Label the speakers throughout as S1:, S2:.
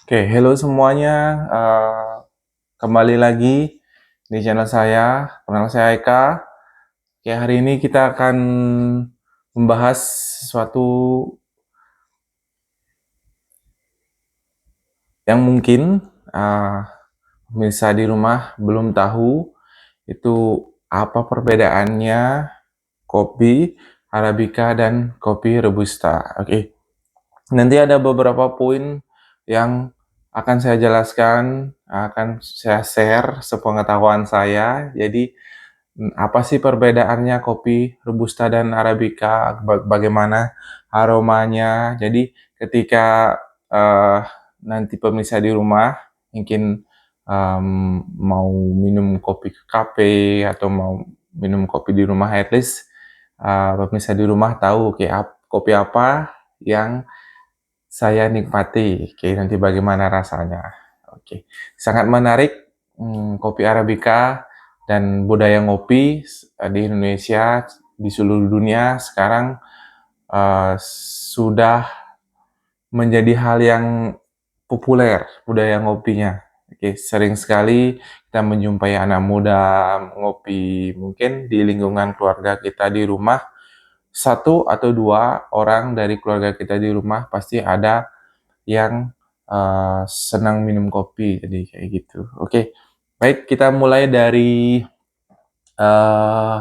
S1: Oke, hello semuanya. Kembali lagi di channel saya. Kenal saya Eka. Oke, hari ini kita akan membahas sesuatu yang mungkin pemirsa di rumah belum tahu itu apa perbedaannya kopi Arabica dan kopi Robusta. Oke, nanti ada beberapa poin yang akan saya jelaskan, akan saya share sepengetahuan saya. Jadi, apa sih perbedaannya kopi Robusta dan Arabica? Bagaimana aromanya? Jadi, ketika eh, nanti pemirsa di rumah mungkin mau minum kopi ke kafe atau mau minum kopi di rumah, at least pemirsa di rumah tahu kopi apa yang saya nikmati. Oke, nanti bagaimana rasanya. Oke, sangat menarik, kopi Arabica dan budaya ngopi di Indonesia, di seluruh dunia sekarang sudah menjadi hal yang populer, budaya ngopinya. Oke, sering sekali kita menjumpai anak muda ngopi, mungkin di lingkungan keluarga kita di rumah, satu atau dua orang dari keluarga kita di rumah pasti ada yang senang minum kopi, jadi kayak gitu. Oke, baik, kita mulai dari uh,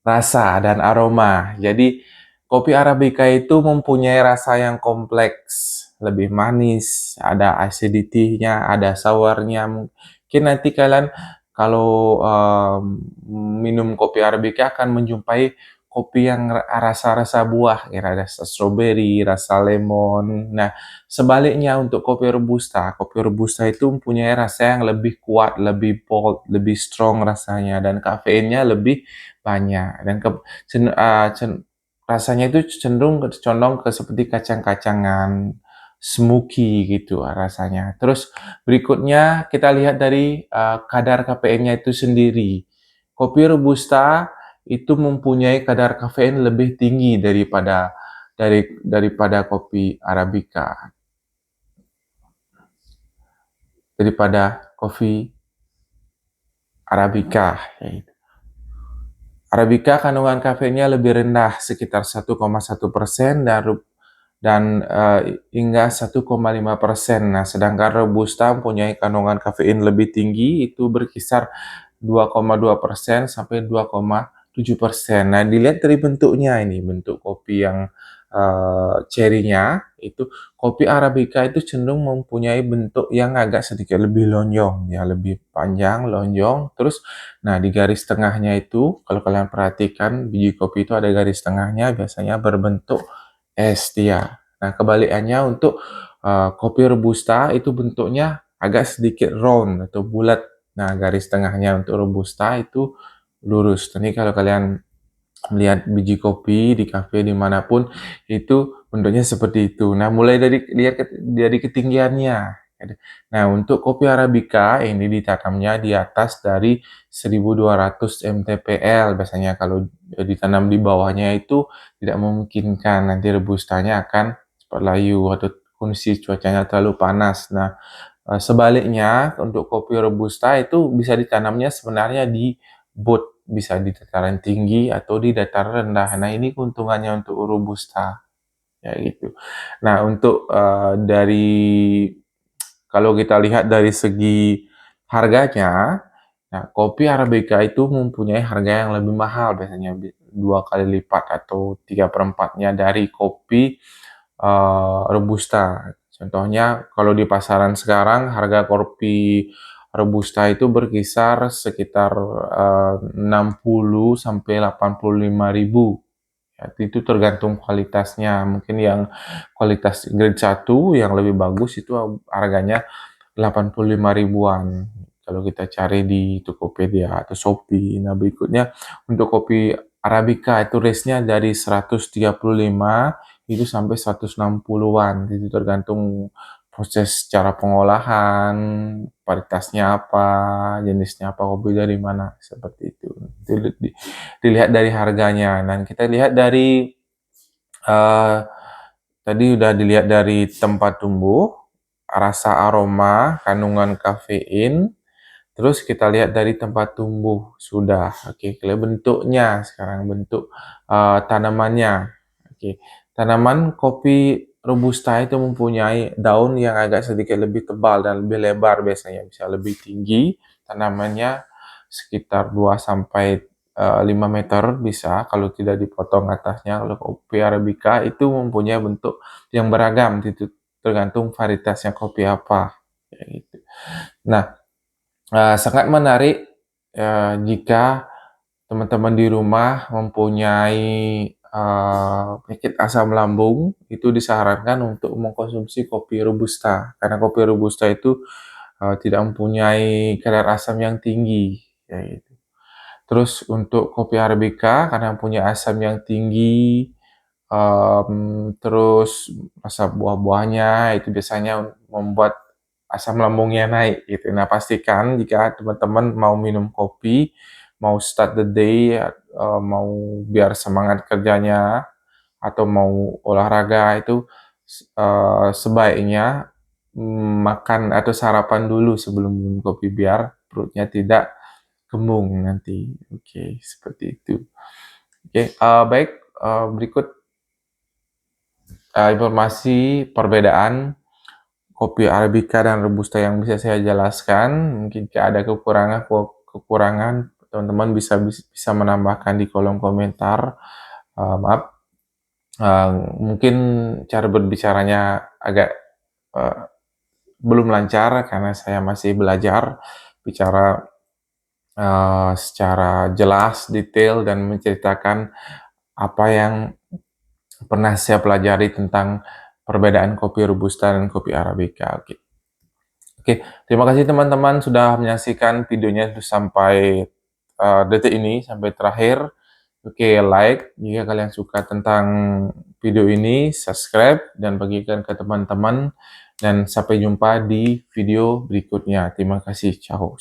S1: rasa dan aroma. Jadi kopi Arabica itu mempunyai rasa yang kompleks, lebih manis, ada acidity-nya, ada sour-nya. Mungkin nanti kalian kalau minum kopi Arabica akan menjumpai kopi yang rasa-rasa buah, ya, rasa strawberry, rasa lemon. Nah, sebaliknya untuk kopi Robusta itu mempunyai rasa yang lebih kuat, lebih bold, lebih strong rasanya, dan kafeinnya lebih banyak, dan rasanya itu condong ke seperti kacang-kacangan, smoky gitu rasanya. Terus berikutnya kita lihat dari kadar kafeinnya itu sendiri. Kopi Robusta itu mempunyai kadar kafein lebih tinggi daripada kopi Arabica, daripada kopi Arabica. Arabica kandungan kafeinnya lebih rendah, sekitar 1,1% hingga 1,5%. Nah, sedangkan Robusta mempunyai kandungan kafein lebih tinggi, itu berkisar 2,2% sampai 2,7%. Nah, dilihat dari bentuknya ini, bentuk kopi yang cerinya itu kopi Arabica itu cenderung mempunyai bentuk yang agak sedikit lebih lonjong, ya, lebih panjang, lonjong. Terus, nah, di garis tengahnya itu, kalau kalian perhatikan biji kopi itu ada garis tengahnya, biasanya berbentuk es dia. Nah, kebalikannya untuk kopi Robusta itu bentuknya agak sedikit round atau bulat. Nah, garis tengahnya untuk Robusta itu lurus. Ini kalau kalian melihat biji kopi di kafe dimanapun itu bentuknya seperti itu. Nah, mulai dari ketinggiannya. Nah, untuk kopi Arabica ini ditanamnya di atas dari 1200 mtpl. Biasanya kalau ditanam di bawahnya itu tidak memungkinkan, nanti rebustanya akan cepat layu atau kondisi cuacanya terlalu panas. Nah, sebaliknya untuk kopi robusta itu bisa ditanamnya sebenarnya di bot, bisa di dataran tinggi atau di dataran rendah. Nah, ini keuntungannya untuk robusta, ya gitu. Nah, untuk kalau kita lihat dari segi harganya, nah, kopi Arabica itu mempunyai harga yang lebih mahal, biasanya 2 kali lipat atau 3/4-nya dari kopi Robusta. Contohnya kalau di pasaran sekarang harga kopi Robusta itu berkisar sekitar 60 sampai 85.000. Ya, itu tergantung kualitasnya. Mungkin yang kualitas grade 1 yang lebih bagus itu harganya 85 ribuan. Kalau kita cari di Tokopedia atau Shopee. Nah, berikutnya untuk kopi Arabica itu range-nya dari 135 itu sampai 160-an. Itu tergantung proses cara pengolahan, varietasnya apa, jenisnya apa, kopi dari mana, seperti itu. Dilihat dari harganya. Dan kita lihat dari tadi udah dilihat dari tempat tumbuh. rasa, aroma, kandungan kafein, terus kita lihat dari tempat tumbuh, sudah. Oke, kalau bentuknya sekarang bentuk tanamannya. Oke, tanaman kopi robusta itu mempunyai daun yang agak sedikit lebih tebal dan lebih lebar biasanya, bisa lebih tinggi. Tanamannya sekitar 2 sampai 5 meter bisa kalau tidak dipotong atasnya. Kalau kopi arabica itu mempunyai bentuk yang beragam, itu tergantung varietasnya kopi apa, kayak gitu. Nah, sangat menarik, jika teman-teman di rumah mempunyai, penyakit asam lambung, itu disarankan untuk mengkonsumsi kopi robusta, karena kopi robusta itu, tidak mempunyai kadar asam yang tinggi, kayak gitu. Terus untuk kopi arabica karena punya asam yang tinggi, terus rasa buah-buahnya itu biasanya membuat asam lambungnya naik gitu. Nah, pastikan jika teman-teman mau minum kopi, mau start the day, mau biar semangat kerjanya atau mau olahraga itu sebaiknya, makan atau sarapan dulu sebelum minum kopi biar perutnya tidak kembung nanti. Oke, seperti itu. Oke, baik, berikut, informasi perbedaan kopi arabica dan robusta yang bisa saya jelaskan. Mungkin jika ada kekurangan, teman-teman bisa menambahkan di kolom komentar. Maaf, mungkin cara berbicaranya agak, eee, belum lancar karena saya masih belajar bicara, secara jelas, detail, dan menceritakan apa yang pernah saya pelajari tentang perbedaan kopi robusta dan kopi arabica. Oke. Oke, terima kasih teman-teman sudah menyaksikan videonya sampai detik ini, sampai terakhir. Oke, like jika kalian suka tentang video ini, subscribe dan bagikan ke teman-teman. Dan sampai jumpa di video berikutnya. Terima kasih. Ciao.